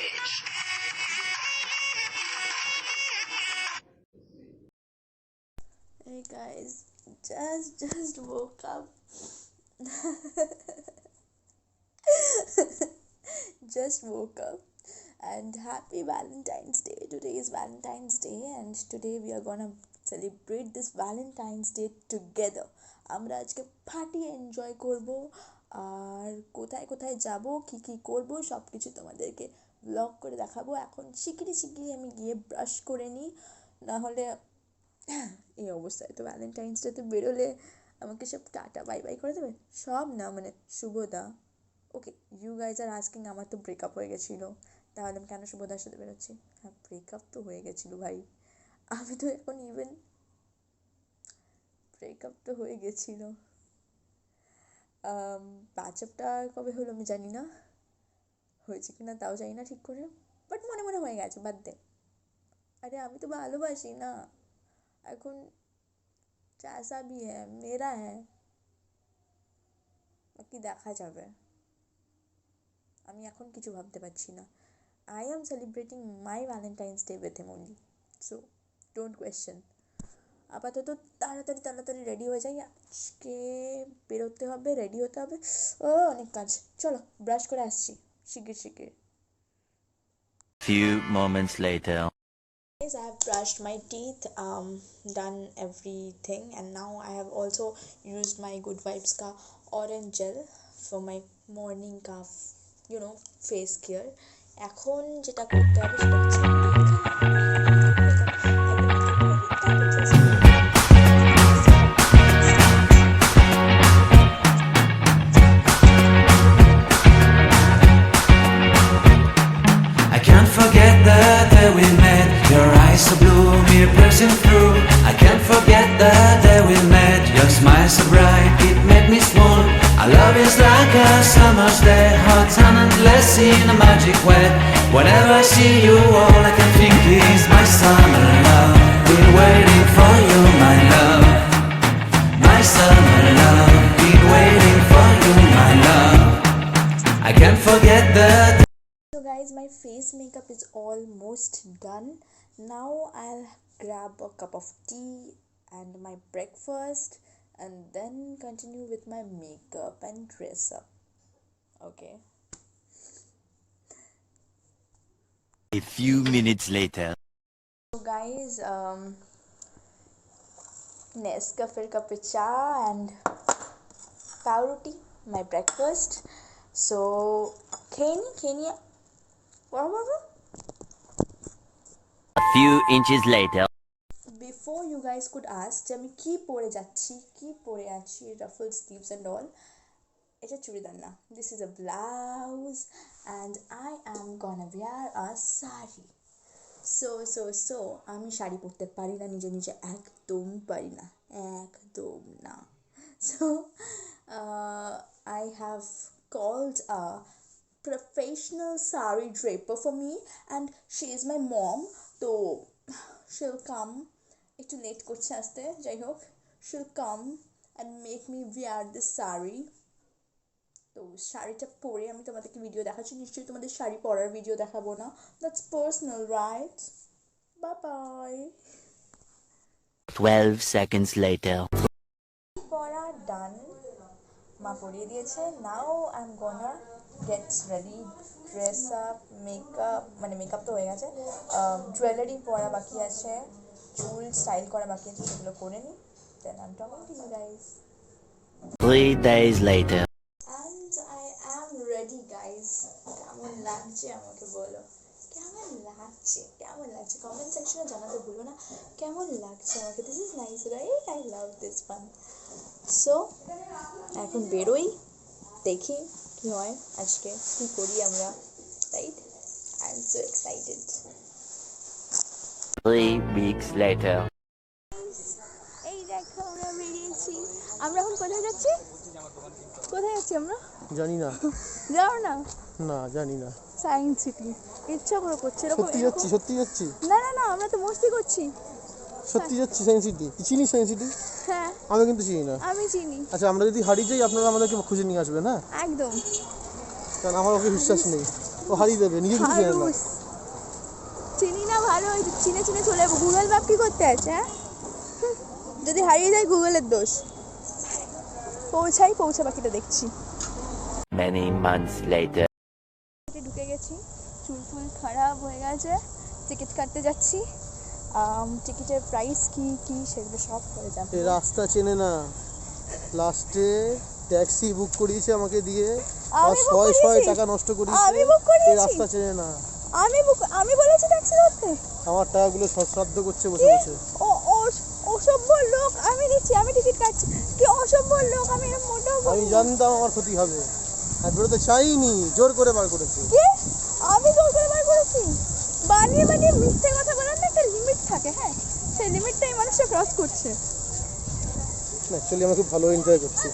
Hey guys, just woke up. Just woke up and happy Valentine's Day. Today is Valentine's Day and today we are gonna celebrate this Valentine's Day together. আমরা আজকে ফাটিয়ে enjoy করব আর কোথায় কোথায় যাব কি কি করব সব কিছু তোমাদেরকে ব্লগ করে দেখাবো। এখন শিগগিরই আমি গিয়ে ব্রাশ করে নিই, নাহলে এই অবস্থায় তো ভ্যালেন্টাইন্স ডেতে বেরোলে আমাকে সব টাটা বাই বাই করে দেবে। সব না, মানে শুভদা। ওকে, ইউ গাইজ আর আস্কিং আমার তো ব্রেকআপ হয়ে গেছিলো, তাহলে আমি কেন শুভদার সাথে বেরোচ্ছি? হ্যাঁ, ব্রেকআপ তো হয়ে গেছিলো ভাই। আমি তো এখন ইভেন ব্রেকআপ তো হয়ে গেছিলো, প্যাচআপটা কবে হলো আমি জানি না, হয়েছে কি না তাও জানি না ঠিক করে, বাট মনে মনে হয়ে গেছে, বাদ দে। আরে আমি তো ভালোবাসি না এখন, जैसा भी है मेरा है, বাকি দেখা যাবে। আমি এখন কিছু ভাবতে পারছি না। I am celebrating my Valentine's day with him only, so don't question. আপাতত তাড়াতাড়ি রেডি হয়ে যাই, আজকে বেরোতে হবে, রেডি হতে হবে, ও অনেক কাজ। চলো ব্রাশ করে আসছি শিগগির। Few moments later. Guys, I have brushed my teeth, done everything, and now I have also used my Good Vibes ka orange gel for my morning ka face care. এখন যেটা করতে হবে সেটা হচ্ছে I can't forget the day we met. Your eyes so blue, me piercing through. I can't forget the day we met. Your smile so bright, it made me swoon. Our love is like a summer's day, hot and endless in a magic way. Whenever I see you, all I can think is my summer love. Been waiting for you, my love. My summer love. Been waiting for you, my love. I can't forget the. So guys, my face makeup is almost done. Now I'll grab a cup of tea and my breakfast and then continue with my makeup and dress up. Okay. A few minutes later. So guys, Nescafe cup of cha and pavroti, my breakfast. So Kenya. What? A few inches later. Before you guys could ask যে আমি কি পরে আছি raffle sleeves and all, এটা চুড়িদার না, this is a blouse and I am gonna wear a sari. So আমি শাড়ি পরতে পারি না, নিজে একদম পারি না, একদম না। So I have called a professional sari draper for me and she is my mom, so she'll come, একটু লেট করছে আসতে, যাই হোক, she'll come and make me wear this sari. তো শাড়িটা পরে আমি তোমাদেরকে ভিডিও দেখাচ্ছি, নিশ্চয়ই তোমাদের শাড়ি পরার ভিডিও দেখাবো না, that's personal, right? Bye bye. 12 seconds later. পরা ডান, মা পরিয়ে দিয়েছে। Now I am gonna get ready, dress up, makeup তো হয়ে গেছে, জুয়েলারি পরা বাকি আছে, চুল স্টাইল করা বাকি আছে, সেগুলো করে নিই, then I am talking to you guys. 3 days later. And I am ready guys. কেমন লাগছে আমাকে বলো, কেমন লাগছে কমেন্ট সেকশনে জানাতে ভুলো না কেমন লাগছে আমাকে। This is nice right, I love this one. So এখন বেরোই, দেখি কি হয়, আজকে কি করি আমরা, right? I am so excited. 3 weeks later. এই দেখো আমরা বেরিয়েছি। আমরা এখন কোথায় যাচ্ছি আমরা? জানি না। যাও না? না জানি না। সায়েন্স সিটি ইচ্ছা করে করছি এরকম। সত্যি যাচ্ছি? না আমরা তো মস্তি করছি। সত্যি যাচ্ছি সায়েন্স সিটি? চিনি সায়েন্স সিটি? হ্যাঁ। আমি কিন্তু চিনি না। আমি চিনি। আচ্ছা, আমরা যদি হারিয়ে যাই আপনারা আমাদেরকে খুঁজে নিয়ে আসবেন, হ্যাঁ? একদম। কারণ আমার ওকে বিশ্বাস নেই। ও হারিয়ে দেবে, নিজে কিছু জানে না। হারুস চিনি না ভালো, চিনে চিনে চলে যাবো। গুগল ম্যাপ কি করতে আছে? হ্যাঁ, যদি হারিয়ে যায় গুগলের দোষ। পৌঁছে বাকিটা দেখছি। Many months later. ঢুকে গেছি, চুল ফুল খারাপ হয়ে গেছে, টিকিট কাটতে যাচ্ছি। টিকিটের প্রাইস কি কি সেগুলো সব করে যাবে। এই রাস্তা চেনে না, লাস্টে ট্যাক্সি বুক করিয়েছে আমাকে দিয়ে, আর আমি book 100 করিয়েছি? টাকা নষ্ট করিয়েছে। আমি book এই করিয়েছি? রাস্তা চেনে না, আমি বলেছি ট্যাক্সি ধরতে। আমার টাকাগুলো শ্রাদ্ধ করছে বসে কি? বসে। অসভ্য লোক। আমি নিচ্ছি, আমি টিকিট কাটছি। কি অসভ্য লোক, আমি এরকম মোটেও আমি বলিনি। জানতাম আমার ক্ষতি হবে, আর বেরোতে চাইনি, জোর করে বার করেছে। কি? আমি জোর করে বার করেছি? বানিয়ে মিথ্যে কথা বলার না একটা লিমিট থাকে, হ্যাঁ, সেই লিমিটটাই মানুষটা ক্রস করছে। অ্যাকচুয়ালি আমি খুব ভালো এনজয় করছি।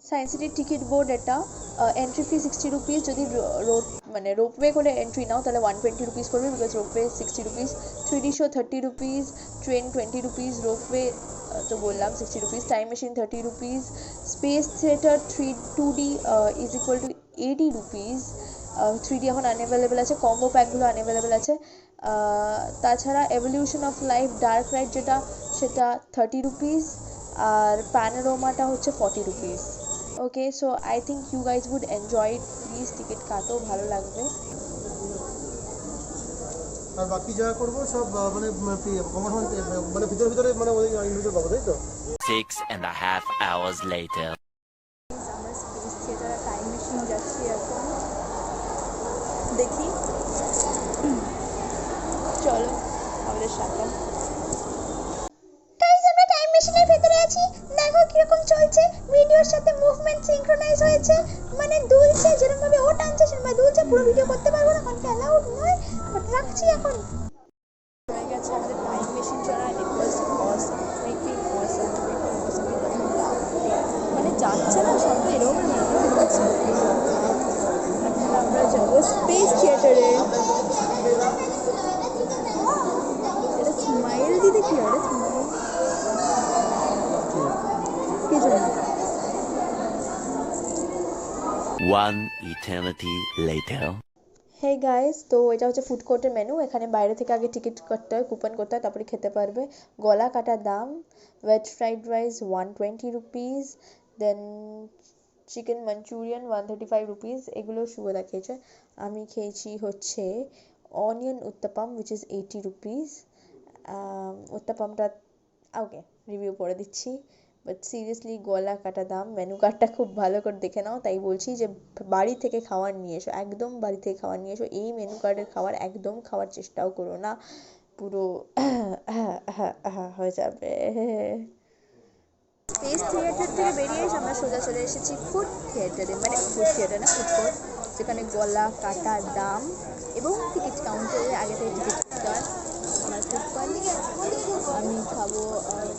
সায়েন্স সিটির টিকিট বোর্ড এটা। Entry fee 60 rupees. যদি রোপওয়ে করে এন্ট্রি নাও তাহলে 120 রুপিস পড়বে, because ropeway 60 rupees. 3D show 30 rupees, train 20 rupees, ropeway তো বললাম 60 rupees, time machine 30 rupees, space theatre 2D is equal to 80 rupees. 3D এখন আনঅ্যাভেলেবেল আছে, কম্বো প্যাকগুলো আনঅ্যাভেলেবেল আছে। তাছাড়া evolution of life dark ride যেটা, সেটা 30 রুপিস, আর প্যানোরামাটা হচ্ছে 40 rupees. Okay, so I think you guys would enjoy it. Please ticket কাটো, ভালো লাগবে। আর বাকি যা করবো সব মানে মানে ভিতরে ভিতরে মানে ওই ইন্ডিভিজুয়াল পাবো, তাই তো? 6.5 hours later. আমরা স্পেস থিয়েটারে টাইম মেশিন যাচ্ছি এখন, দেখি। চলো আমাদের সাথে। গাইস, আমরা টাইম মেশিনের ভেতরে আছি। দেখো কিরকম চলছে, ভিডিওর সাথে মুভমেন্ট সিনক্রোনাইজ হয়েছে, মানে দুলছে, যেরকম ভাবে ও টানছে সেরকম ভাবে দুলছে। পুরো ভিডিও করতে পারবো না কারণ অ্যালাউড নয়, বাট রাখছি এখন। হয়ে গেছে আমাদের টাইম মেশিন চলা। ইট ওয়াজ অসম, ফ্রিকিং অসম, মানে যাচ্ছে না শব্দ এরকম হচ্ছে। এখন আমরা যাবো স্পেস থিয়েটারে। এটা স্মাইল দিতে কি হয়? স্মাইল কি জন্য? One eternity later. Hey guys, তো এটা হচ্ছে ফুড কোর্টের মেনু। এখানে বাইরে থেকে আগে টিকিট করতে হয়, কুপন করতে হয়, তারপরে খেতে পারবে। গলা কাটা দাম। Veg fried rice 120 rupees, then chicken manchurian 135 rupees. এগুলো শুভদা খেয়েছে। আমি খেয়েছি হচ্ছে onion uttapam, which is 80 rupees. উত্তাপামটা ওকে রিভিউ করে দিচ্ছি, বাট সিরিয়াসলি গলা কাটা দাম। মেনু কার্ডটা খুব ভালো করে দেখে নাও, তাই বলছি যে বাড়ি থেকে খাবার নিয়ে এসো, একদম বাড়ি থেকে খাবার নিয়ে এসো। এই মেনু কার্ডের খাবার একদম খাওয়ার চেষ্টাও করো না, পুরো হয়ে যাবে। স্পেস থিয়েটার থেকে বেরিয়ে এসে আমরা সোজা চলে এসেছি ফুড থিয়েটারে, মানে ফুড থিয়েটার না, ফুড কোর্ট, যেখানে গলা কাটা দাম এবং টিকিট কাউন্টারে আগে থেকে টিকিট করতে হয়। আমার ফুড কোর্ট, আমি খাবো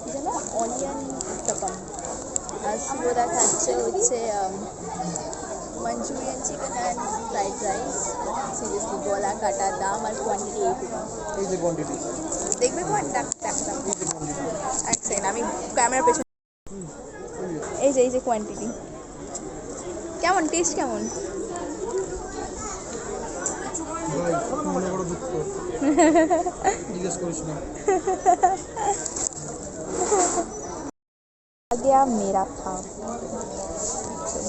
কি যেন অনিয়ন উত্তাপাম, আর শুভদা খাচ্ছে হচ্ছে Manchurian chicken and fried rice. Seriously গলা কাটা দাম আর কোয়ান্টিটি 80 এই যে কোয়ান্টিটি, দেখবে কোয়ান্টিটি এক সেকেন্ড, আমি ক্যামেরার পেছনে। এই যে কোয়ান্টিটি কেমন, টেস্ট কেমন? ভাই মনে বড় দুঃখ, জিজ্ঞেস করিস না। गया मेरा था,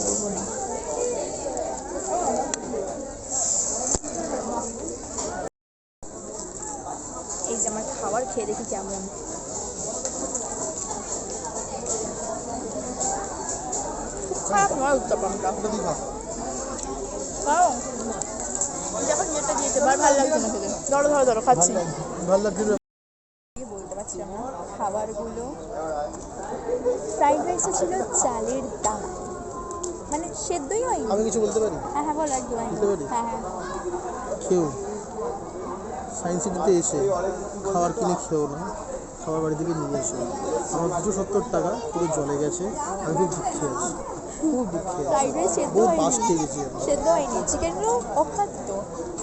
বলবো না। এই যে আমার খাবার খেয়ে দেখি কেমন। খারাপ নয় উত্তাপামটা, যখন যেটা দিয়েছে ভালো লাগছে না খেতে। ধরো খাচ্ছি, ভালো লাগছিল। বলতে পারছি না খাবারগুলো। ফ্রাইড রাইসটা ছিল চালের দাম, মানে সেদ্ধই হয়নি। আমি কিছু বলতে পারি? হ্যাঁ বলো, একদম বলতে পারি? হ্যাঁ। খেও, সায়েন্স সিটিতে এসে খাবার কিনে খেও না, খাবার বাড়ি থেকে নিয়ে এসো। আমার 270 টাকা পুরো জলে গেছে, আমি খুব দুঃখে আছি, খুব দুঃখে আছি। ফ্রাইড রাইস সেদ্ধ বহু হয়নি, বাস খেয়ে গেছি আমি। সেদ্ধ হয়নি। চিকেনগুলো অখাদ্য,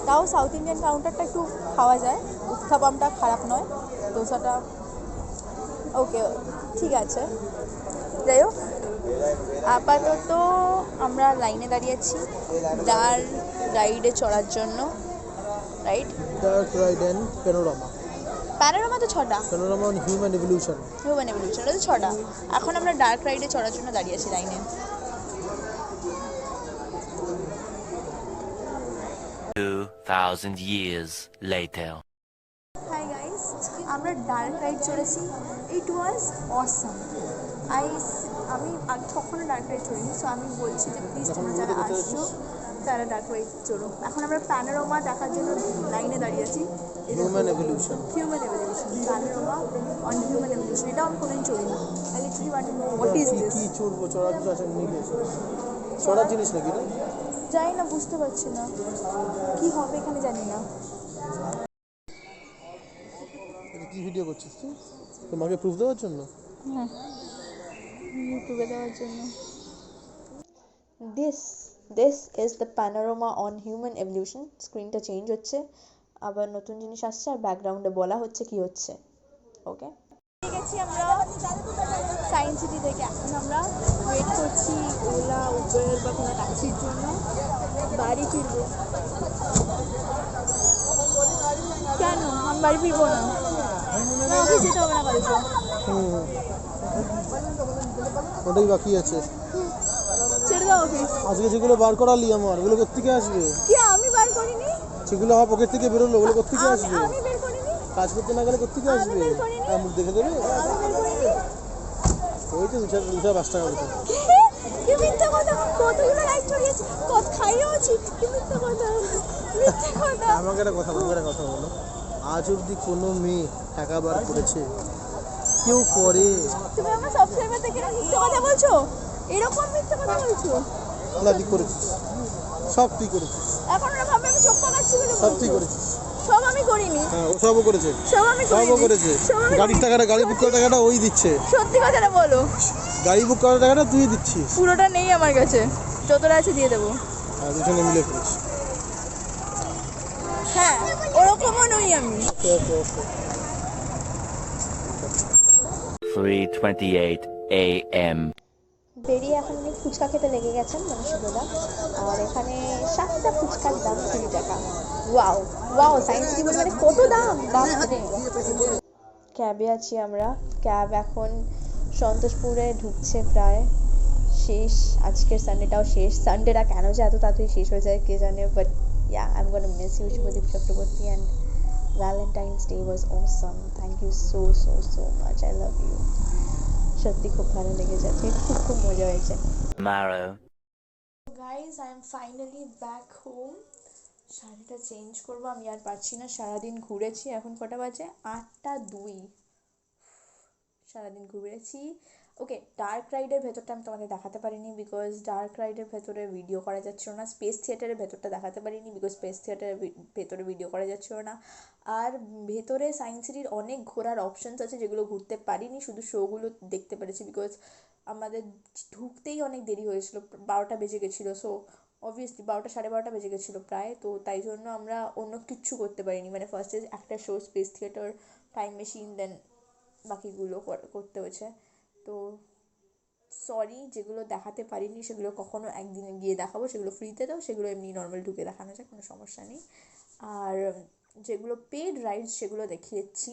তাও সাউথ ইন্ডিয়ান কাউন্টারটা একটু খাওয়া যায়। উত্থাপামটা খারাপ নয়, দোসাটা ওকে ঠিক আছে। যাই হোক, আপাতত আমরা লাইনে দাঁড়িয়ে আছি ডার্ক রাইডে চড়ার জন্য, right? Dark ride and panorama. Panorama তো 6টা, panorama on human evolution. Human evolution ওটা তো 6টা। এখন আমরা ডার্ক রাইডে চড়ার জন্য দাঁড়িয়ে আছি লাইনে। 2,000 years later. হাই গাইস, আমরা ডার্ক রাইড চড়েছি। It was awesome. আমি আগে কখনো ডার্ক রাইড চড়িনি, সো আমি বলছি যে প্লিজ তোমরা যারা আসছো তারা ডার্ক রাইড চড়ো। এখন আমরা প্যানোরামা দেখার জন্য লাইনে দাঁড়িয়ে আছি। Human evolution. Human evolution, panorama on human evolution, এটাও আমি কোনোদিন চড়িনি। I literally want to know what is this. কি চড়বো? চড়ার কিছু আছে নাকি? চড়ার জিনিস নাকি না? জানি না, বুঝতে পারছি না কি হবে এখানে, জানি না। এটা কি ভিডিও করছিস তুই? তোমাকে প্রুফ দেওয়ার জন্য? ইউটিউবে দেওয়ার জন্য। This is the panorama on human evolution. স্ক্রিনটা চেঞ্জ হচ্ছে, আবার নতুন জিনিস আসছে, আর ব্যাকগ্রাউন্ডে বলা হচ্ছে কি হচ্ছে। ওকে, ঠিক আছে, আমরা সায়েন্স সিটি থেকে এখন আমরা ওয়েট করছি ওলা, উবের বা কোনো ট্যাক্সির জন্য। বাড়ি ফিরবো। কেন আমি বাড়ি ফিরবো না? অফিস যেতে হবে না কালকে। ওটাই বাকি আছে। ছেড়ে দাও অফিস। আজকে যেগুলো বার করালি আমার, ওগুলো কোত্থেকে আসবে? কি আমি বার করিনি? সেগুলো আমার পকেট থেকে বেরোলো, ওগুলো কোত্থেকে আসবে? আমি বের করিনি। কাজ করতে না গেলে কোত্থেকে আসবে? বের করিনি। আর মুখ দেখে দেবে? আমি বের করিনি। ওই তো 250 টাকা মতো। কি মিথ্যা কথা! কতগুলো রাইড চড়িয়েছি, কত খাইয়েওছি। কি মিথ্যা কথা, মিথ্যা কথা। আমাকে একটা কথা বলো, আজ অবধি কোনো মেয়ে টাকা বার করেছে? কেউ করে? তুমি আমার সাবস্ক্রাইবার থেকে মিথ্যা কথা বলছো? এরকম মিথ্যা কথা বলছো? না, তুই করেছিস, সব তুই করেছিস। এখন ওরা ভাবে আমি চোখ পাকাচ্ছি বলে সব বলছি। তুই করেছিস। সব আমি করিনি। হ্যাঁ, ও সবও করেছে। সব আমি সবও করিনি। করেছে। সব আমি গাড়ির করিনি। টাকাটা, গাড়ি বুক করার টাকাটা ওই দিচ্ছে। সত্যি কথাটা বলো। গাড়ি বুক করার টাকাটা তুই দিচ্ছিস। পুরোটা নেই আমার কাছে, যতটা আছে দিয়ে দেবো। আর দুজনে মিলে করেছিস। হ্যাঁ, ওরকমও নই আমি। ওকে ওকে ওকে। 3:28 a.m. বেরিয়ে এখন উনি ফুচকা খেতে লেগে গেছেন মনীষদা। আর এখানে 7টা ফুচকার দাম 20 টাকা। ওয়াও ওয়াও, সায়েন্স সিটি বলে মানে কত দাম! বাপরে। ক্যাবে আছি আমরা। ক্যাব এখন সন্তোষপুরে ঢুকছে প্রায়। শেষ, আজকের সানডেটাও শেষ। সানডেটা কেন যে এত তাড়াতাড়ি শেষ হয়ে যায় কে জানে, but yeah, I am gonna miss you Shubhadeep Chakraborty, and valentine's day was awesome. Thank you so so so much, I love you. সত্যি খুব ভালো লেগেছে, খুব খুব মজা হয়েছে। Tomorrow. Guys, I am finally back home. শাড়িটা চেঞ্জ করবো, আমি আর পারছি না। সারাদিন ঘুরেছি। এখন কটা বাজে? 8:02। সারাদিন ঘুরেছি। ওকে, ডার্ক রাইডের ভেতরটা আমি তোমাদের দেখাতে পারিনি, বিকজ ডার্ক রাইডের ভেতরে ভিডিও করা যাচ্ছিল না। স্পেস থিয়েটারের ভেতরটা দেখাতে পারিনি, বিকজ স্পেস থিয়েটারের ভেতরে ভিডিও করা যাচ্ছিল না। আর ভেতরে সায়েন্স সিটির অনেক ঘোরার অপশানস আছে যেগুলো ঘুরতে পারিনি, শুধু শোগুলো দেখতে পেরেছি, বিকজ আমাদের ঢুকতেই অনেক দেরি হয়েছিল, 12টা বেজে গেছিলো। সো অবভিয়াসলি 12টা, 12:30 বেজে গেছিলো প্রায়। তো তাই জন্য আমরা অন্য কিচ্ছু করতে পারিনি। মানে ফার্স্টে একটা show space theatre, time machine, then বাকিগুলো করতে হয়েছে। তো সরি, যেগুলো দেখাতে পারিনি সেগুলো কখনো একদিনে গিয়ে দেখাবো। সেগুলো ফ্রিতে দাও, সেগুলো এমনি নর্মাল ঢুকে দেখানো যায়, কোনো সমস্যা নেই। আর যেগুলো পেড রাইডস সেগুলো দেখিয়েছি।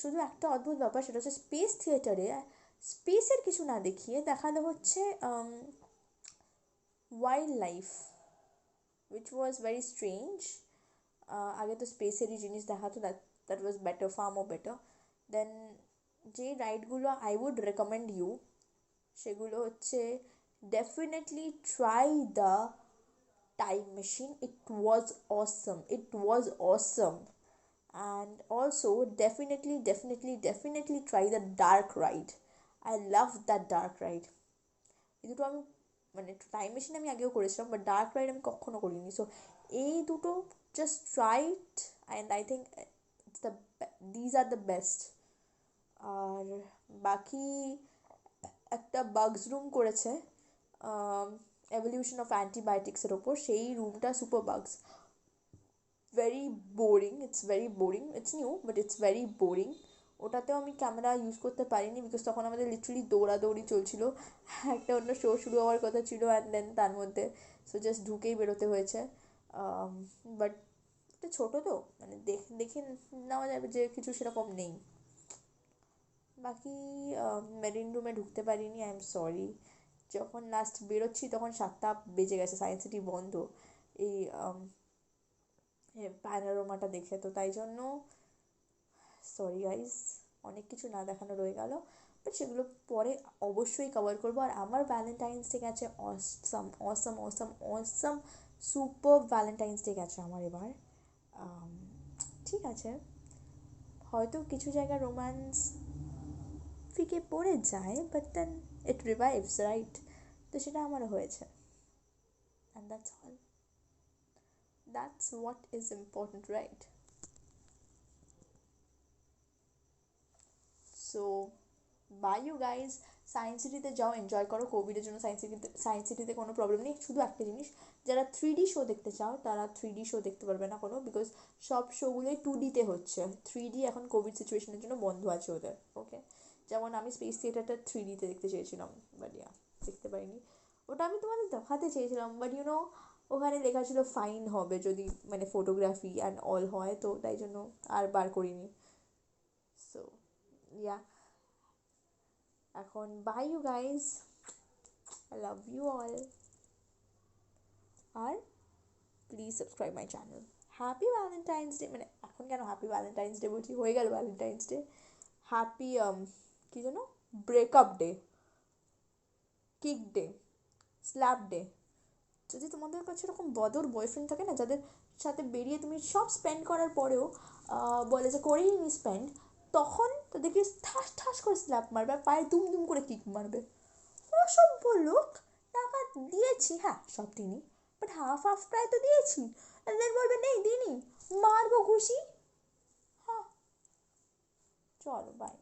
শুধু একটা অদ্ভুত ব্যাপার, সেটা হচ্ছে স্পেস থিয়েটারে স্পেসের কিছু না দেখিয়ে দেখানো হচ্ছে wildlife, which was very strange. আগে তো স্পেসেরই জিনিস দেখাতো, that was better, far more better. Then যে রাইডগুলো আই উড রেকমেন্ড ইউ, সেগুলো হচ্ছে definitely try the time machine. It was awesome. And also definitely try the dark ride. I love that dark ride. এই দুটো আমি, মানে time machine আমি আগেও করেছিলাম, বাট ডার্ক রাইড আমি কখনো করিনি। সো এই দুটো just try it, and I think these are the best. আর বাকি একটা বাগস রুম করেছে এভলিউশন অফ অ্যান্টিবায়োটিক্সের ওপর, সেই রুমটা superbugs. Very boring, it's very boring. It's new, but it's very boring. ওটাতেও আমি ক্যামেরা ইউজ করতে পারিনি বিকজ তখন আমাদের লিটারালি দৌড়াদৌড়ি চলছিল, একটা অন্য শো শুরু হওয়ার কথা ছিল অ্যান্ড দেন তার মধ্যে সো জাস্ট ঢুকেই বেরোতে হয়েছে। বাট এটা ছোটো তো মানে দেখে নেওয়া যাবে যে কিছু সেরকম নেই। বাকি মেরিন রুমে ঢুকতে পারিনি, আই এম সরি। যখন লাস্ট বেরোচ্ছি তখন 7টা বেজে গেছে, সায়েন্স সিটি বন্ধ এই প্যানোরামাটা দেখে, তো তাই জন্য সরি গাইজ, অনেক কিছু না দেখানো রয়ে গেল, বাট সেগুলো পরে অবশ্যই কভার করবো। আর আমার ভ্যালেন্টাইন্স ডে গেছে অসম অসম অসম অসম, সুপার ভ্যালেন্টাইন্স ডে গেছে আমার এবার। ঠিক আছে, হয়তো কিছু জায়গায় রোম্যান্স ফিকে পড়ে যায়, বাট দেন ইট রিভাইভস রাইট, তো সেটা আমারও হয়েছে, and that's all, that's what is important right. So bye you guys, science সিটিতে যাও, এনজয় করো। কোভিডের জন্য সায়েন্স সিটিতে কোনো প্রবলেম নেই, শুধু একটা জিনিস, যারা 3D শো দেখতে চাও তারা 3D শো দেখতে পারবে না কোনো, বিকজ সব শোগুলোই 2Dতে হচ্ছে। 3D এখন কোভিড সিচুয়েশনের জন্য বন্ধ আছে ওদের, ওকে। যেমন আমি স্পেস থিয়েটারটা 3Dতে দেখতে চেয়েছিলাম, বাট দেখতে পারিনি। ওটা আমি তোমাদের দেখাতে চেয়েছিলাম, বাট ওখানে লেখা ছিল ফাইন হবে যদি মানে ফটোগ্রাফি অ্যান্ড অল হয়, তো তাই জন্য আর বার করিনি। সো এখন bye you guys, I love you all, আর please subscribe my channel. Happy valentine's day, মানে এখন কেন হ্যাপি ভ্যালেন্টাইন্স ডে বলছি, হয়ে গেল ভ্যালেন্টাইন্স ডে। হ্যাপি কী যেন, breakup day, kick day, slap day. যদি তোমাদের কাছে এরকম বদর বয়ফ্রেন্ড থাকে না, যাদের সাথে বেরিয়ে তুমি সব স্পেন্ড করার পরেও বলে যে করেই নি স্পেন্ড, তখন তাদেরকে ঠাস ঠাস করে স্ল্যাপ মারবে আর পায়ে দুম দুম করে কিক মারবে। অসভ্য লোক, টাকা দিয়েছি হ্যাঁ সব দিনই, বাট হাফ হাফ প্রায় তো দিয়েছি, দেন বলবে নেই দিনই, মারবো ঘুষি। হ্যাঁ, চলো বাই।